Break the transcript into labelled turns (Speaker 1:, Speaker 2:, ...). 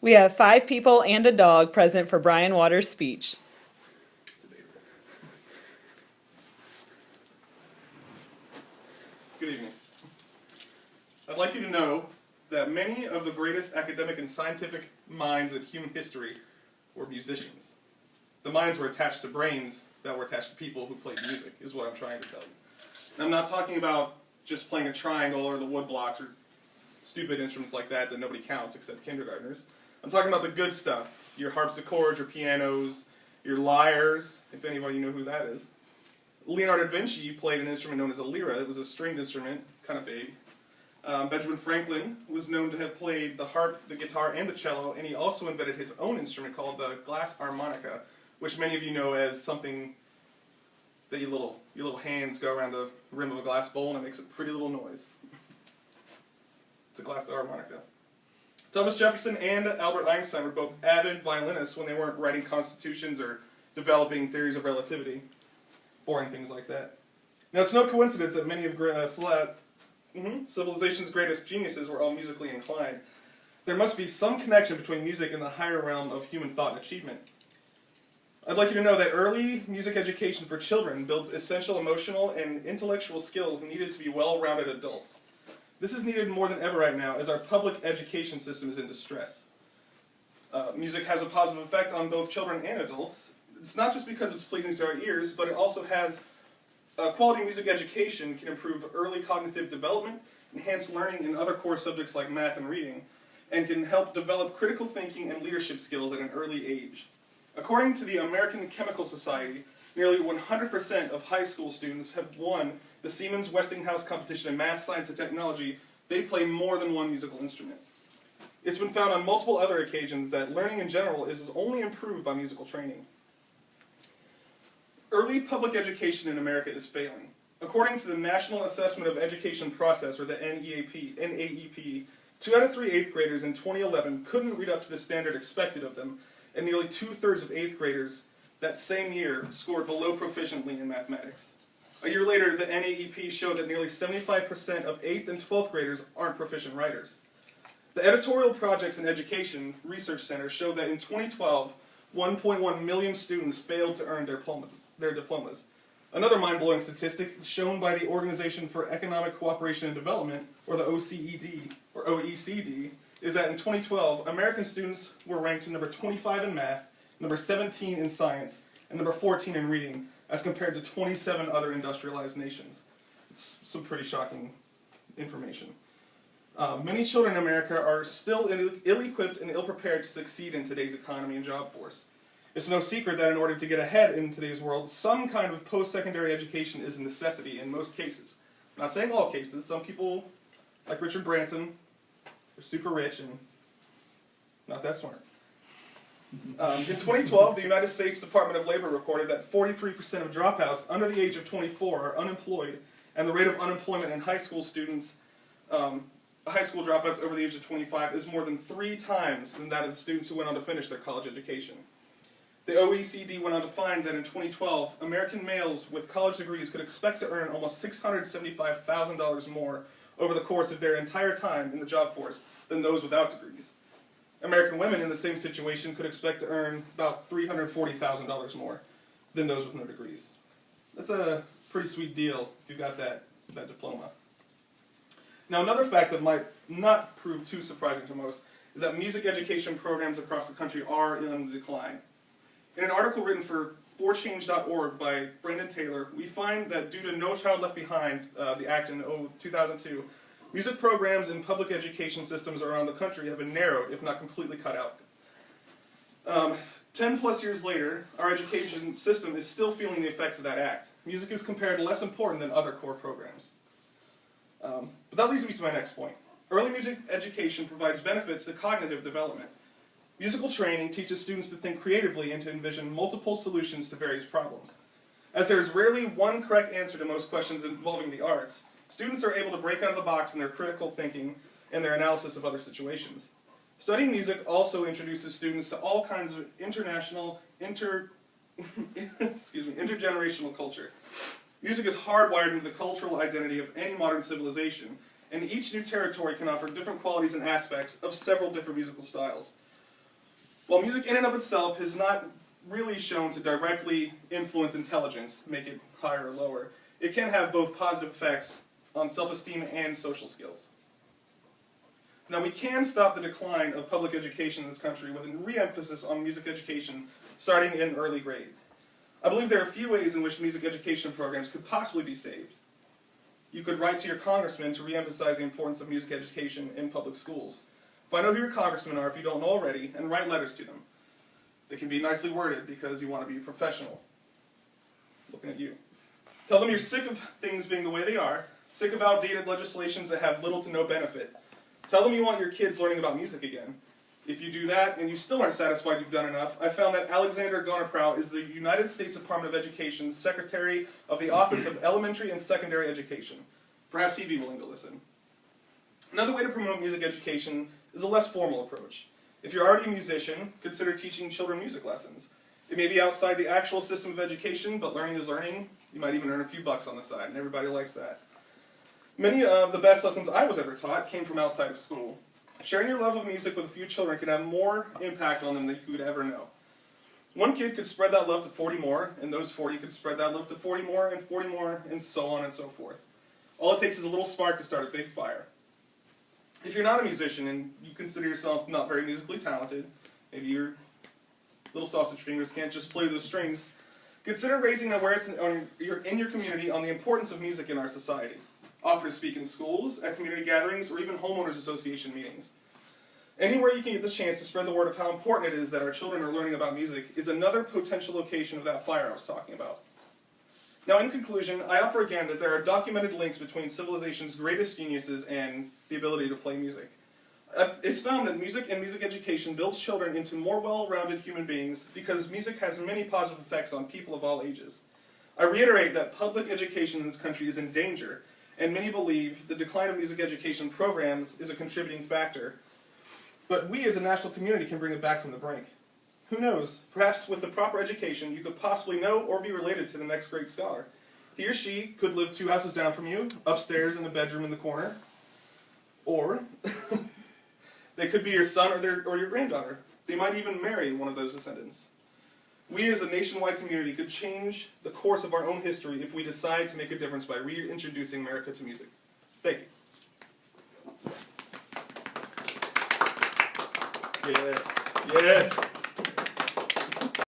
Speaker 1: We have 5 people and a dog present for Brian Waters' speech.
Speaker 2: Good evening. I'd like you to know that many of the greatest academic and scientific minds in human history were musicians. The minds were attached to brains that were attached to people who played music, is what I'm trying to tell you. And I'm not talking about just playing a triangle or the wood blocks or stupid instruments like that nobody counts except kindergartners. I'm talking about the good stuff, your harpsichords, your pianos, your lyres, if anybody know who that is. Leonardo da Vinci played an instrument known as a lyra. It was a stringed instrument, kind of big. Benjamin Franklin was known to have played the harp, the guitar, and the cello, and he also invented his own instrument called the glass harmonica, which many of you know as something that your little hands go around the rim of a glass bowl and it makes a pretty little noise. It's a glass harmonica. Thomas Jefferson and Albert Einstein were both avid violinists when they weren't writing constitutions or developing theories of relativity. Boring things like that. Now, it's no coincidence that many of civilization's greatest geniuses were all musically inclined. There must be some connection between music and the higher realm of human thought and achievement. I'd like you to know that early music education for children builds essential emotional and intellectual skills needed to be well-rounded adults. This is needed more than ever right now as our public education system is in distress. Music has a positive effect on both children and adults. It's not just because it's pleasing to our ears, but it also has quality music education can improve early cognitive development, enhance learning in other core subjects like math and reading, and can help develop critical thinking and leadership skills at an early age. According to the American Chemical Society, nearly 100% of high school students have won the Siemens Westinghouse competition in math, science, and technology. They play more than one musical instrument. It's been found on multiple other occasions that learning in general is only improved by musical training. Early public education in America is failing. According to the National Assessment of Education Process, or the NAEP, 2 out of 3 8th graders in 2011 couldn't read up to the standard expected of them, and nearly 2/3 of 8th graders that same year scored below proficiently in mathematics. A year later, the NAEP showed that nearly 75% of 8th and 12th graders aren't proficient writers. The Editorial Projects in Education Research Center showed that in 2012, 1.1 million students failed to earn their diplomas. Another mind-blowing statistic shown by the Organization for Economic Cooperation and Development, or the OECD, is that in 2012, American students were ranked number 25 in math, number 17 in science, and number 14 in reading, as compared to 27 other industrialized nations. It's some pretty shocking information. Many children in America are still ill-equipped and ill-prepared to succeed in today's economy and job force. It's no secret that in order to get ahead in today's world, some kind of post-secondary education is a necessity in most cases. I'm not saying all cases. Some people, like Richard Branson, are super rich and not that smart. In 2012, the United States Department of Labor reported that 43% of dropouts under the age of 24 are unemployed, and the rate of unemployment in high school students, high school dropouts over the age of 25 is more than 3 times than that of the students who went on to finish their college education. The OECD went on to find that in 2012, American males with college degrees could expect to earn almost $675,000 more over the course of their entire time in the job force than those without degrees. American women in the same situation could expect to earn about $340,000 more than those with no degrees. That's a pretty sweet deal if you've got that diploma. Now, another fact that might not prove too surprising to most is that music education programs across the country are in decline. In an article written for forchange.org by Brandon Taylor, we find that due to No Child Left Behind, the act in 2002, music programs in public education systems around the country have been narrowed, if not completely cut out. 10 plus years later, our education system is still feeling the effects of that act. Music is compared less important than other core programs. But that leads me to my next point. Early music education provides benefits to cognitive development. Musical training teaches students to think creatively and to envision multiple solutions to various problems. As there is rarely one correct answer to most questions involving the arts, students are able to break out of the box in their critical thinking and their analysis of other situations. Studying music also introduces students to all kinds of intergenerational culture. Music is hardwired into the cultural identity of any modern civilization, and each new territory can offer different qualities and aspects of several different musical styles. While music in and of itself has not really shown to directly influence intelligence, make it higher or lower, it can have both positive effects on self-esteem and social skills. Now, we can stop the decline of public education in this country with a re-emphasis on music education starting in early grades. I believe there are a few ways in which music education programs could possibly be saved. You could write to your congressman to re-emphasize the importance of music education in public schools. Find out who your congressmen are if you don't know already, and write letters to them. They can be nicely worded because you want to be professional. Looking at you. Tell them you're sick of things being the way they are, sick of outdated legislations that have little to no benefit. Tell them you want your kids learning about music again. If you do that and you still aren't satisfied you've done enough, I found that Alexander Gonerprow is the United States Department of Education's Secretary of the Office of Elementary and Secondary Education. Perhaps he'd be willing to listen. Another way to promote music education is a less formal approach. If you're already a musician, consider teaching children music lessons. It may be outside the actual system of education, but learning is learning. You might even earn a few bucks on the side, and everybody likes that. Many of the best lessons I was ever taught came from outside of school. Sharing your love of music with a few children could have more impact on them than you could ever know. One kid could spread that love to 40 more, and those 40 could spread that love to 40 more, and so on and so forth. All it takes is a little spark to start a big fire. If you're not a musician and you consider yourself not very musically talented, maybe your little sausage fingers can't just play those strings, consider raising awareness in your community on the importance of music in our society. Offer to speak in schools, at community gatherings, or even homeowners association meetings. Anywhere you can get the chance to spread the word of how important it is that our children are learning about music is another potential location of that fire I was talking about. Now, in conclusion, I offer again that there are documented links between civilization's greatest geniuses and the ability to play music. It's found that music and music education builds children into more well-rounded human beings because music has many positive effects on people of all ages. I reiterate that public education in this country is in danger, and many believe the decline of music education programs is a contributing factor. But we as a national community can bring it back from the brink. Who knows? Perhaps with the proper education, you could possibly know or be related to the next great scholar. He or she could live 2 houses down from you, upstairs in a bedroom in the corner. Or they could be your son or your granddaughter. They might even marry one of those descendants. We as a nationwide community could change the course of our own history if we decide to make a difference by reintroducing America to music. Thank you. Yes. Yes.